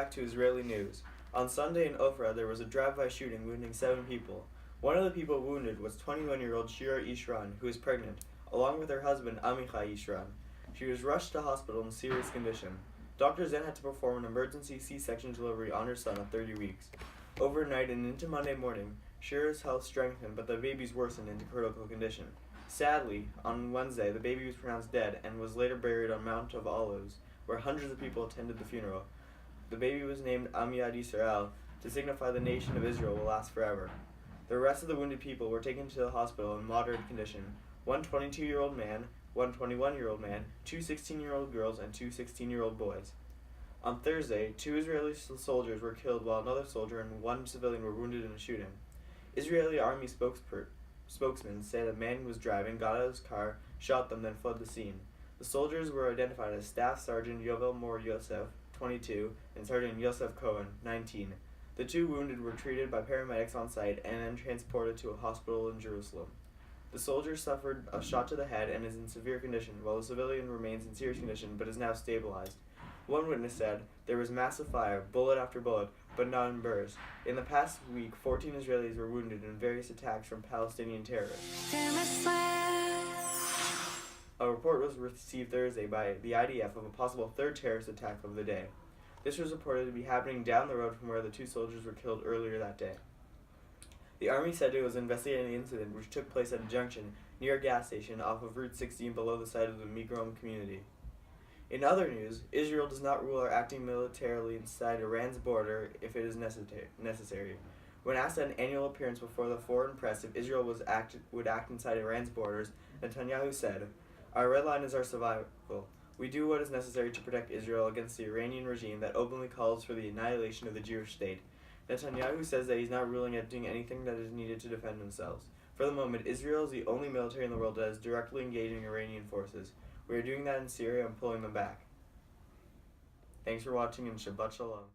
back to Israeli news. On Sunday in Ofra, there was a drive-by shooting wounding 7 people. One of the people wounded was 21-year-old Shira Ishran, who is pregnant, along with her husband Amichai Ishran. She was rushed to hospital in serious condition. Doctors then had to perform an emergency C-section delivery on her son of 30 weeks. Overnight and into Monday morning, Shira's health strengthened, but the baby's worsened into critical condition. Sadly, on Wednesday, the baby was pronounced dead and was later buried on Mount of Olives, where hundreds of people attended the funeral. The baby was named Amiad Yisrael to signify the nation of Israel will last forever. The rest of the wounded people were taken to the hospital in moderate condition. One 22-year-old man, one 21-year-old man, 2 16-year-old girls, and 2 16-year-old boys. On Thursday, 2 Israeli soldiers were killed while another soldier and 1 civilian were wounded in a shooting. Israeli army spokesman said a man who was driving got out of his car, shot them, then fled the scene. The soldiers were identified as Staff Sergeant Yovel Mor Yosef, 22, and Sergeant Yosef Cohen, 19. The 2 wounded were treated by paramedics on site and then transported to a hospital in Jerusalem. The soldier suffered a shot to the head and is in severe condition, while the civilian remains in serious condition but is now stabilized. One witness said, "There was massive fire, bullet after bullet, but not in bursts. In the past week, 14 Israelis were wounded in various attacks from Palestinian terrorists." A report was received Thursday by the IDF of a possible 3rd terrorist attack of the day. This was reported to be happening down the road from where the 2 soldiers were killed earlier that day. The army said it was investigating the incident, which took place at a junction near a gas station off of Route 16 below the site of the Migron community. In other news, Israel does not rule out acting militarily inside Iran's border if it is necessary. When asked at an annual appearance before the foreign press if Israel would act inside Iran's borders, Netanyahu said, "Our red line is our survival. We do what is necessary to protect Israel against the Iranian regime that openly calls for the annihilation of the Jewish state." Netanyahu says that he's not ruling out doing anything that is needed to defend themselves. For the moment, Israel is the only military in the world that is directly engaging Iranian forces. We are doing that in Syria and pulling them back. Thanks for watching and Shabbat Shalom.